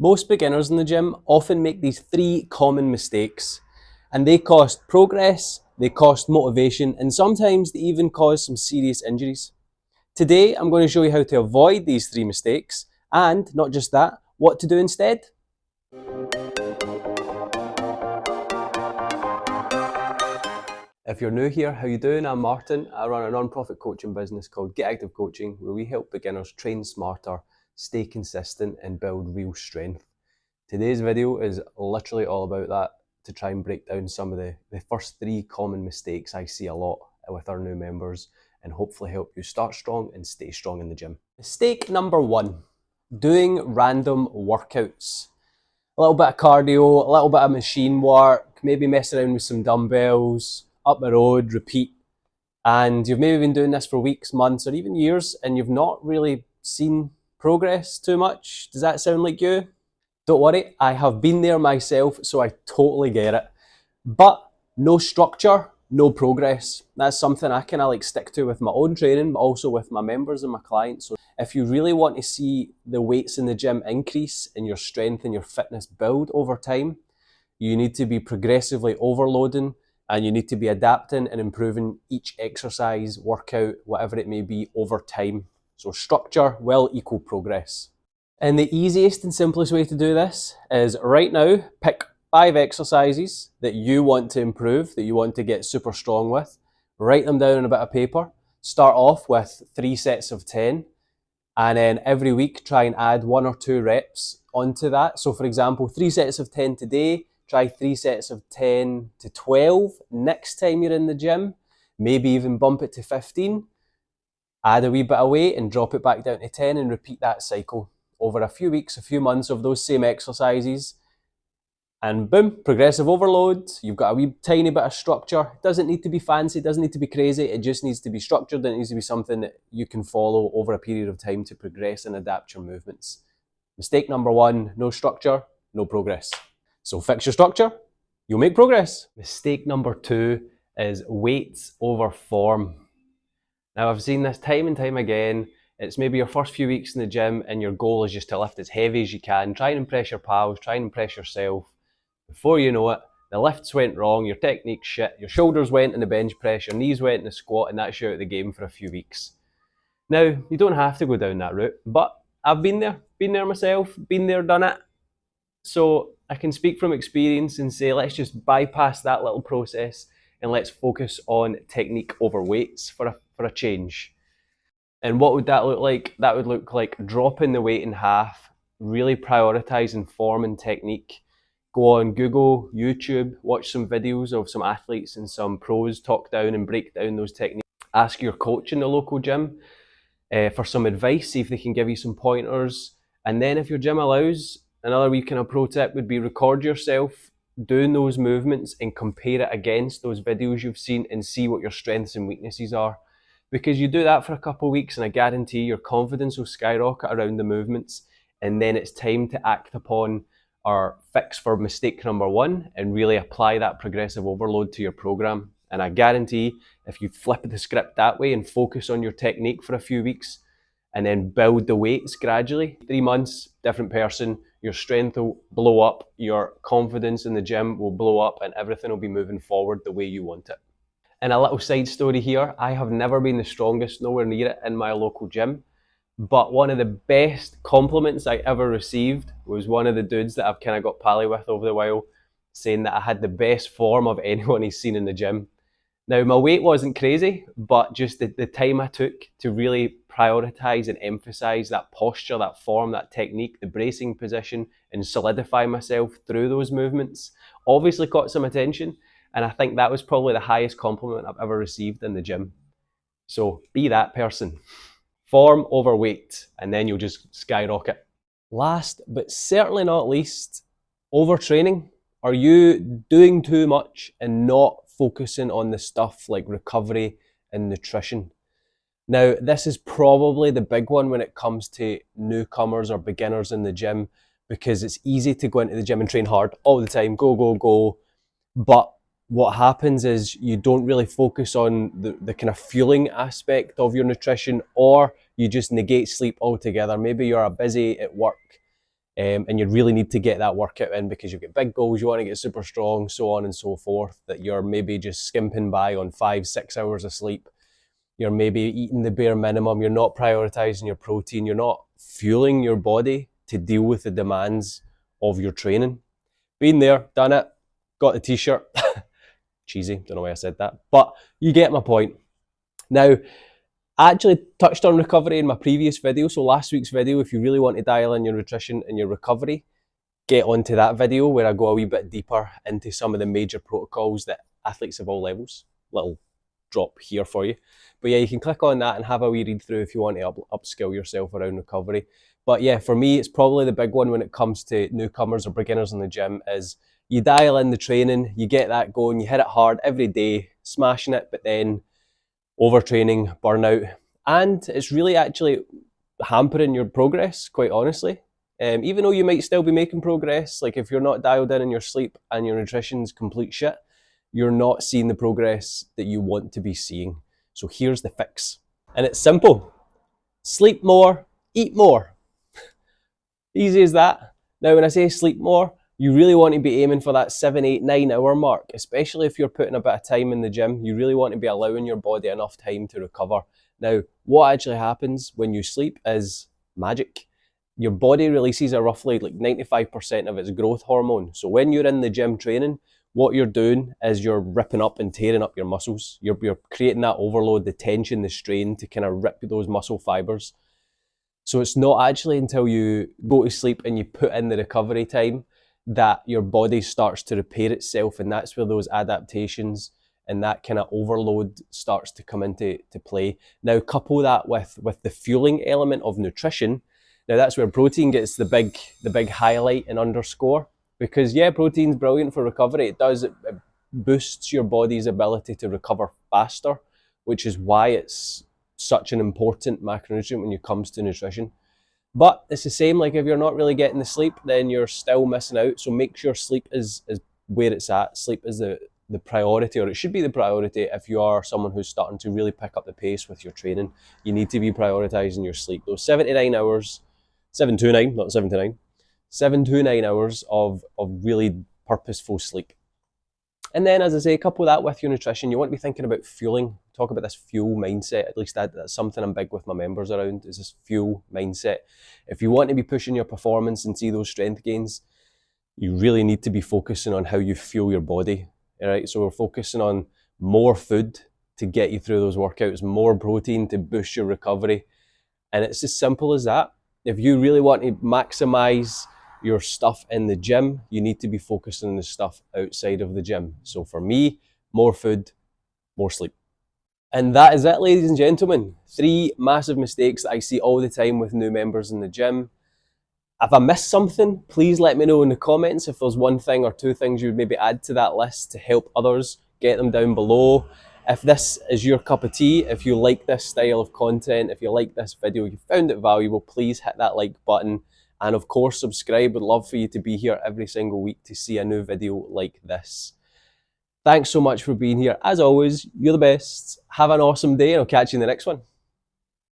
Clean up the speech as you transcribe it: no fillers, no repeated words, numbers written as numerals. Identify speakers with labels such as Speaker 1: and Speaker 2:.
Speaker 1: Most beginners in the gym often make these three common mistakes, and they cost progress, they cost motivation, and sometimes they even cause some serious injuries. Today, I'm going to show you how to avoid these three mistakes, and not just that, what to do instead. If you're new here, how you doing? I'm Martin. I run a non-profit coaching business called Get Active Coaching, where we help beginners train smarter, stay consistent, and build real strength. Today's video is literally all about that, to try and break down some of the first three common mistakes I see a lot with our new members and hopefully help you start strong and stay strong in the gym. Mistake number one, doing random workouts. A little bit of cardio, a little bit of machine work, maybe mess around with some dumbbells, up the road, repeat. And you've maybe been doing this for weeks, months, or even years, and you've not really seen progress too much. Does that sound like you? Don't worry, I have been there myself, so I totally get it. But no structure, no progress. That's something I kind of like stick to with my own training, but also with my members and my clients. So if you really want to see the weights in the gym increase and your strength and your fitness build over time, you need to be progressively overloading, and you need to be adapting and improving each exercise, workout, whatever it may be, over time. So structure will equal progress. And the easiest and simplest way to do this is right now, pick 5 exercises that you want to improve, that you want to get super strong with. Write them down on a bit of paper. Start off with 3 sets of 10. And then every week, try and add 1 or 2 reps onto that. So for example, 3 sets of 10 today, try 3 sets of 10 to 12 next time you're in the gym. Maybe even bump it to 15. Add a wee bit of weight and drop it back down to 10 and repeat that cycle over a few weeks, a few months of those same exercises. And boom, progressive overload. You've got a wee tiny bit of structure. It doesn't need to be fancy, it doesn't need to be crazy. It just needs to be structured, and it needs to be something that you can follow over a period of time to progress and adapt your movements. Mistake number one, no structure, no progress. So fix your structure, you'll make progress. Mistake number two is weights over form. Now I've seen this time and time again. It's maybe your first few weeks in the gym and your goal is just to lift as heavy as you can, try and impress your pals, try and impress yourself. Before you know it, the lifts went wrong, your technique's shit, your shoulders went in the bench press, your knees went in the squat, and that's you out of the game for a few weeks. Now, you don't have to go down that route, but I've been there myself, been there, done it. So I can speak from experience and say, let's just bypass that little process and let's focus on technique over weights for a change. And what would that look like? That would look like dropping the weight in half, really prioritizing form and technique. Go on Google, YouTube, watch some videos of some athletes and some pros talk down and break down those techniques. Ask your coach in the local gym for some advice, see if they can give you some pointers. And then if your gym allows, another wee kind of pro tip would be record yourself doing those movements and compare it against those videos you've seen and see what your strengths and weaknesses are. Because you do that for a couple of weeks and I guarantee your confidence will skyrocket around the movements, and then it's time to act upon or fix for mistake number one and really apply that progressive overload to your program. And I guarantee if you flip the script that way and focus on your technique for a few weeks and then build the weights gradually, 3 months, different person, your strength will blow up, your confidence in the gym will blow up, and everything will be moving forward the way you want it. And a little side story here, I have never been the strongest, nowhere near it, in my local gym. But one of the best compliments I ever received was one of the dudes that I've kind of got pally with over the while, saying that I had the best form of anyone he's seen in the gym. Now, my weight wasn't crazy, but just the time I took to really prioritize and emphasize that posture, that form, that technique, the bracing position, and solidify myself through those movements obviously caught some attention. And I think that was probably the highest compliment I've ever received in the gym. So be that person. Form over weight, and then you'll just skyrocket. Last, but certainly not least, overtraining. Are you doing too much and not focusing on the stuff like recovery and nutrition? Now, this is probably the big one when it comes to newcomers or beginners in the gym, because it's easy to go into the gym and train hard all the time, go, go, go. But what happens is you don't really focus on the kind of fueling aspect of your nutrition, or you just negate sleep altogether. Maybe you're busy at work and you really need to get that workout in because you've got big goals, you want to get super strong, so on and so forth, that you're maybe just skimping by on 5-6 hours of sleep. You're maybe eating the bare minimum, you're not prioritizing your protein, you're not fueling your body to deal with the demands of your training. Been there, done it, got the t-shirt. Cheesy, don't know why I said that, but you get my point. Now, I actually touched on recovery in my previous video, so last week's video, if you really want to dial in your nutrition and your recovery, get onto that video where I go a wee bit deeper into some of the major protocols that athletes of all levels, little drop here for you. But yeah, you can click on that and have a wee read through if you want to upskill yourself around recovery. But yeah, for me, it's probably the big one when it comes to newcomers or beginners in the gym is you dial in the training, you get that going, you hit it hard every day, smashing it, but then overtraining, burnout, and it's really actually hampering your progress, quite honestly. Even though you might still be making progress, like if you're not dialed in your sleep and your nutrition's complete shit, you're not seeing the progress that you want to be seeing. So here's the fix. And it's simple. Sleep more, eat more. Easy as that. Now, when I say sleep more, you really want to be aiming for that 7, 8, 9 hour mark, especially if you're putting a bit of time in the gym. You really want to be allowing your body enough time to recover. Now, what actually happens when you sleep is magic. Your body releases a roughly like 95% of its growth hormone. So when you're in the gym training, what you're doing is you're ripping up and tearing up your muscles. You're creating that overload, the tension, the strain to kind of rip those muscle fibers. So it's not actually until you go to sleep and you put in the recovery time that your body starts to repair itself, and that's where those adaptations and that kind of overload starts to come into play. Now, couple that with the fueling element of nutrition. Now, that's where protein gets the big highlight and underscore, because yeah, protein's brilliant for recovery. It boosts your body's ability to recover faster, which is why it's such an important macronutrient when it comes to nutrition. But it's the same, like if you're not really getting the sleep, then you're still missing out. So make sure sleep is where it's at. Sleep is the priority, or it should be the priority if you are someone who's starting to really pick up the pace with your training. You need to be prioritizing your sleep. Those 7 to 9 hours, 7 to 9, not 7 to 9, 7 to 9 hours of really purposeful sleep. And then, as I say, couple that with your nutrition. You want to be thinking about fueling. Talk about this fuel mindset. At least that's something I'm big with my members around, is this fuel mindset. If you want to be pushing your performance and see those strength gains, you really need to be focusing on how you fuel your body. All right, so we're focusing on more food to get you through those workouts, more protein to boost your recovery. And it's as simple as that. If you really want to maximize your stuff in the gym, you need to be focusing on the stuff outside of the gym. So for me, more food, more sleep. And that is it, ladies and gentlemen. 3 massive mistakes that I see all the time with new members in the gym. If I missed something, please let me know in the comments if there's one thing or 2 things you would maybe add to that list to help others. Get them down below. If this is your cup of tea, if you like this style of content, if you like this video, you found it valuable, please hit that like button. And of course, subscribe. Would love for you to be here every single week to see a new video like this. Thanks so much for being here. As always, you're the best. Have an awesome day, and I'll catch you in the next one.